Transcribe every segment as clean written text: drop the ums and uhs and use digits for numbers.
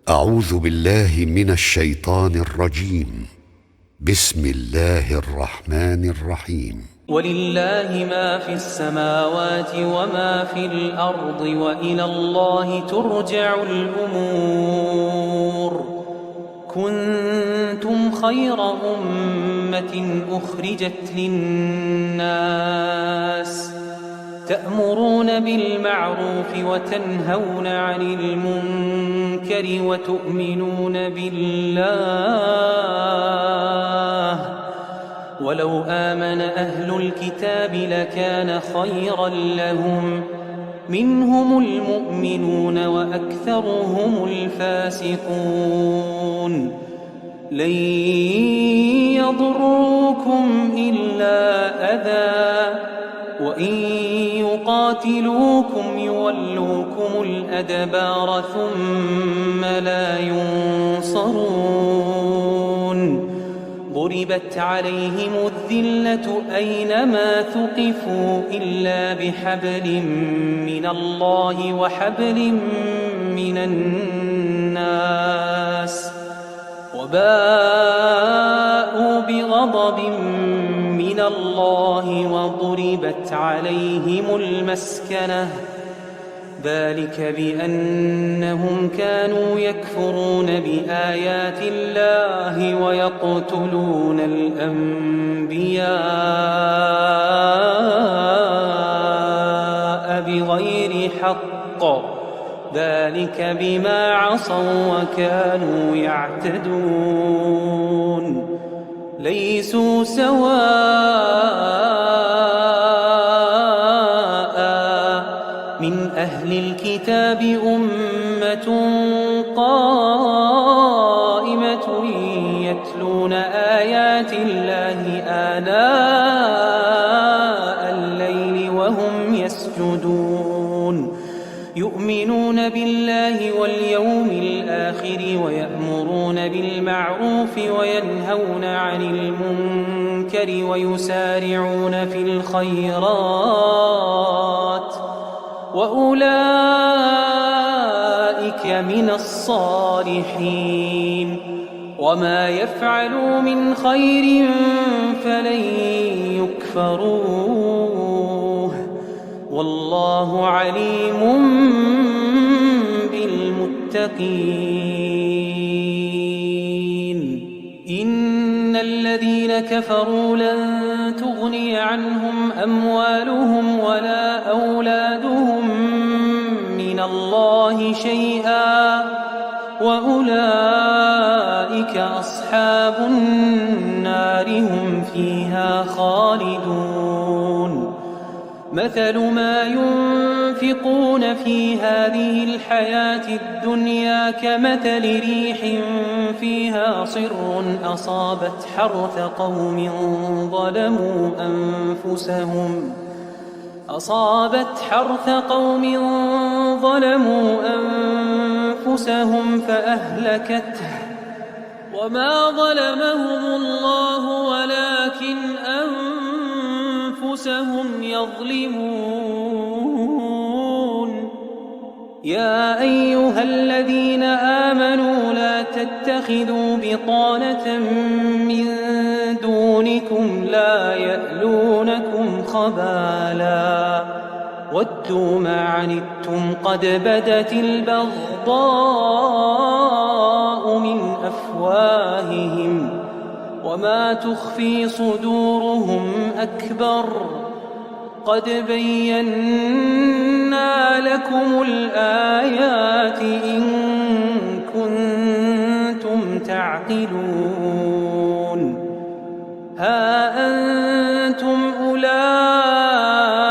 أعوذ بالله من الشيطان الرجيم. بسم الله الرحمن الرحيم. ولله ما في السماوات وما في الأرض وإلى الله ترجع الأمور. كنتم خير أمة أخرجت للناس تأمرون بالمعروف وتنهون عن المنكر وتؤمنون بالله. ولو آمن أهل الكتاب لكان خيرا لهم منهم المؤمنون وأكثرهم الفاسقون. لن يضروكم إلا أذى وإن يقاتلوكم يولوكم الأدبار ثم لا ينصرون. ضربت عليهم الذلة أينما ثقفوا إلا بحبل من الله وحبل من الناس وباءوا بغضب من الله وضربت عليهم المسكنة. ذلك بأنهم كانوا يكفرون بآيات الله ويقتلون الأنبياء بغير حق. ذلك بما عصوا وكانوا يعتدون. ليسوا من أهل الكتاب أمة قائمة يتلون آيات الله آناء الليل وهم يسجدون. يؤمنون بالله واليوم الآخر ويأمرون بالمعروف وينهون عن المنكر ويسارعون في الخيرات وأولئك من الصالحين. وما يفعلوا من خير فلن يكفروه والله عليم بالمتقين. إن الذين كفروا لن تغني عنهم أموالهم ولا أولادهم من الله شيئا وأولئك أصحاب النار هم فيها خالدون. مثل ما ينفقون في هذه الحياة الدنيا كمثل ريح فيها صر أصابت حرث قوم ظلموا أنفسهم فأهلكته وما ظلمهم الله ولكن أنفسهم يظلمون. يا أيها الذين آمنوا لا تتخذوا بطانة من دونكم لا يألونكم خبالا ودوا ما عنتم قد بدت البغضاء من أفواههم وما تخفي صدورهم أكبر. قد بينا لكم الآيات إن كنتم تعقلون. ها أنتم أولئك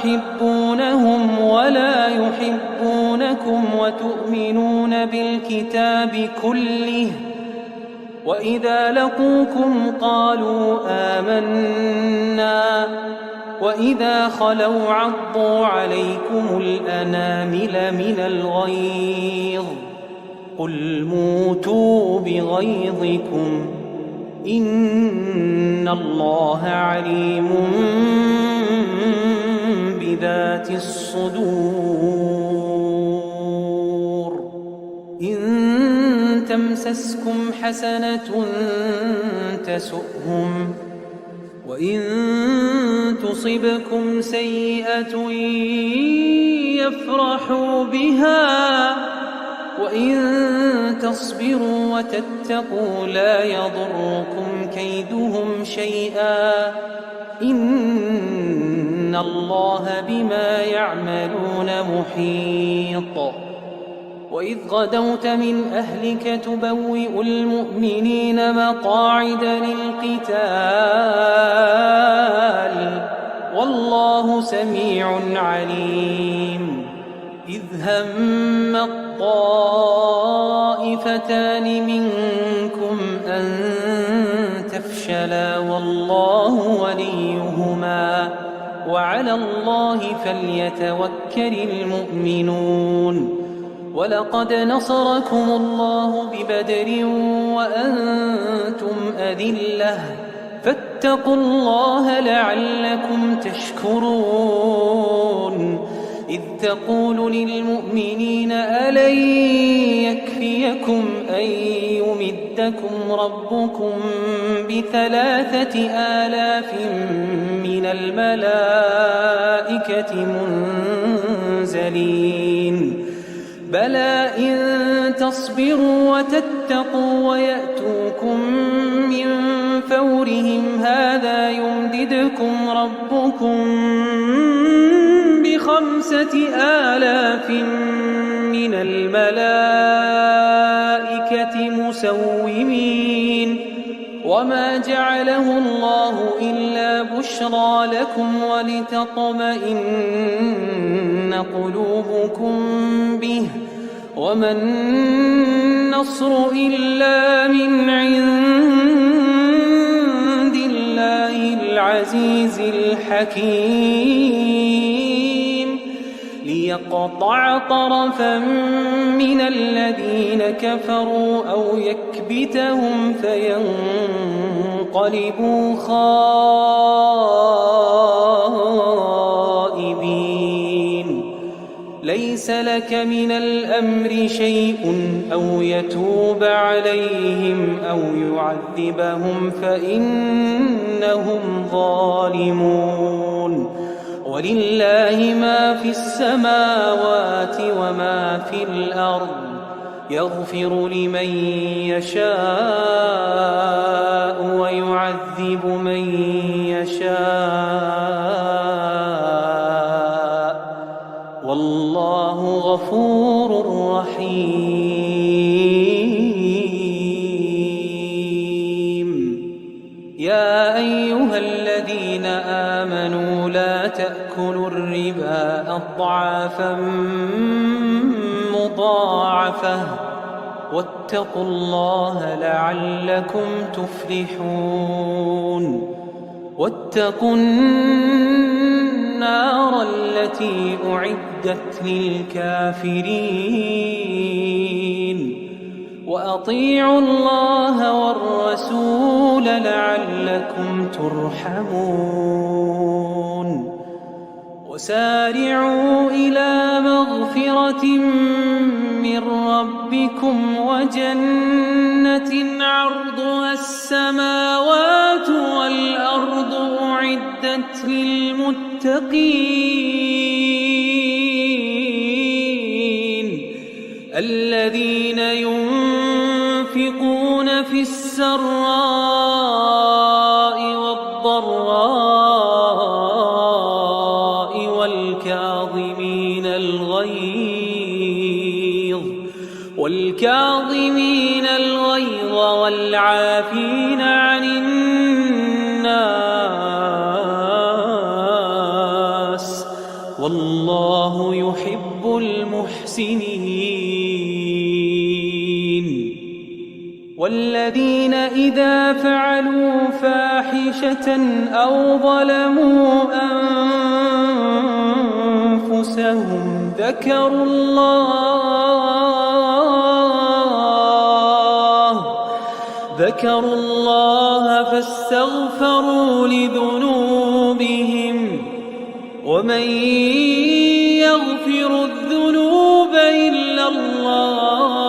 تحبونهم ولا يحبونكم وتؤمنون بالكتاب كله وإذا لقوكم قالوا آمنا وإذا خلوا عضوا عليكم الأنامل من الغيظ. قل موتوا بغيظكم إن الله عليم بذات الصدور. إن تمسسكم حسنة تسؤهم وإن تصبكم سيئة يفرحوا بها وإن تصبروا وتتقوا لا يضركم كيدهم شيئا إن الله بما يعملون محيط وإذ غدوت من أهلك تبوئ المؤمنين مقاعد للقتال والله سميع عليم إذ هم الطائفتان منكم أن تفشلا والله وليهما وعلى الله فليتوكل المؤمنون ولقد نصركم الله ببدر وأنتم أذلة فاتقوا الله لعلكم تشكرون إذ تقول للمؤمنين ألن يكفيكم أن يمدكم ربكم ب3,000 من الملائكة منزلين بلى إن تصبروا وتتقوا ويأتوكم من فورهم هذا يمددكم ربكم ب5,000 من الملائكة مسومين وما جعله الله إلا بشرى لكم ولتطمئن قلوبكم به وما النصر إلا من عند الله العزيز الحكيم ليقطع طرفا من الذين كفروا أو يكبتهم فينقلبوا خائبين ليس لك من الأمر شيء أو يتوب عليهم أو يعذبهم فإنهم ظالمون ولله ما في السماوات وما في الأرض يغفر لمن يشاء ويعذب من يشاء والله غفور رحيم يا أيها الذين آمنوا لا تأكلوا الربا أضعافا مضاعفة واتقوا الله لعلكم تفلحون واتقوا النار التي أعدت للكافرين وأطيعوا الله والرسول لعلكم ترحمون وسارعوا إلى مغفرة من ربكم وجنة عرضها السماوات والأرض أعدت للمتقين الذين ينفقون في السراء والضراء والكاظمين الغيظ والعافين عن الناس والله يحب المحسنين والذين إذا فعلوا فاحشة أو ظلموا أنفسهم ذكروا الله فاستغفروا لذنوبهم ومن يغفر الذنوب إلا الله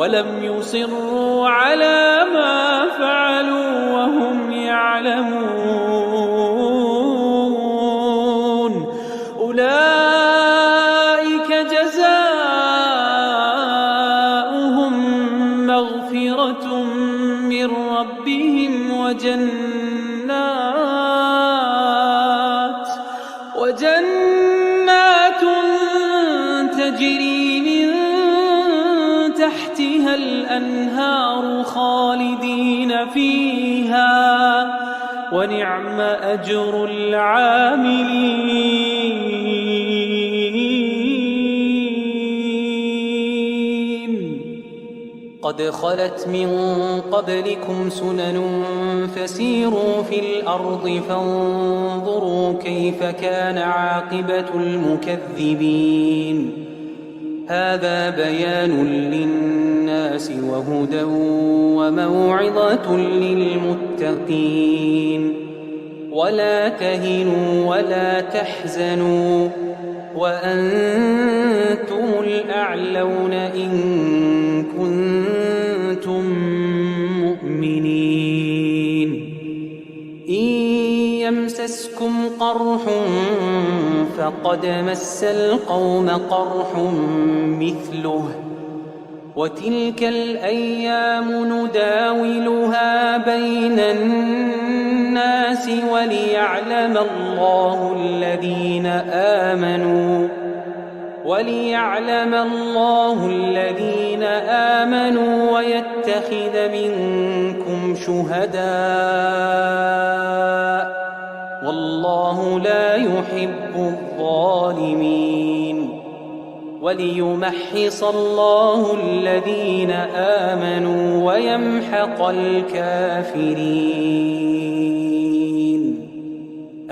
ولم يصروا على ما فعلوا وهم يعلمون أولئك جزاؤهم مغفرة من ربهم وجنات تجري من تحتها الأنهار خالدين فيها ونعم أجر العاملين قد خلت من قبلكم سنن فسيروا في الأرض فانظروا كيف كان عاقبة المكذبين هذا بيان للناس وهدى وموعظة للمتقين ولا تهنوا ولا تحزنوا وأنتم الأعلون إن كنتم مؤمنين إن يمسسكم قرح فقد مس القوم قرح مثله وتلك الأيام نداولها بين الناس وليعلم الله الذين آمنوا ويتخذ منكم شهداء والله لا يحب الظالمين وليمحص الله الذين آمنوا ويمحق الكافرين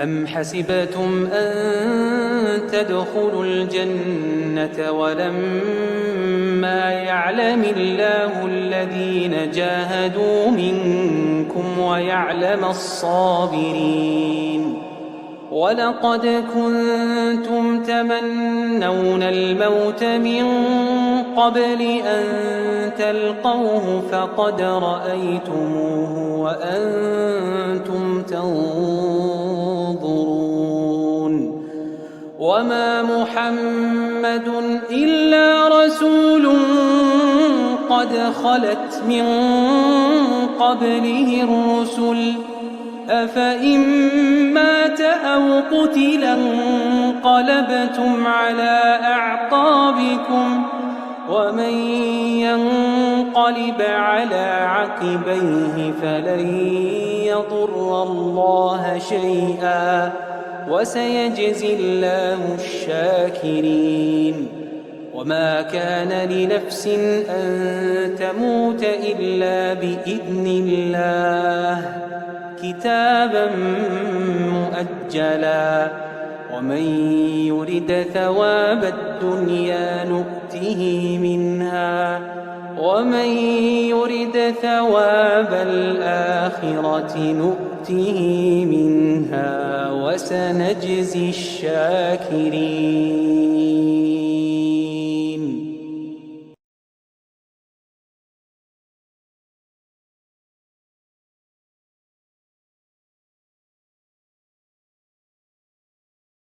أم حسبتم أن تدخلوا الجنة ولما يعلم الله الذين جاهدوا منكم ويعلم الصابرين ولقد كنتم تمنون الموت من قبل أن تلقوه فقد رأيتموه وأنتم تنظرون وما محمد إلا رسول قد خلت من قبله الرسل أفإن مات أو قتلا انقلبتم على أعقابكم ومن ينقلب على عقبيه فلن يضر الله شيئا وسيجزي الله الشاكرين وما كان لنفس أن تموت إلا بإذن الله كتابا مؤجلا ومن يرد ثواب الدنيا نؤته منها ومن يرد ثواب الآخرة نؤته منها وسنجزي الشاكرين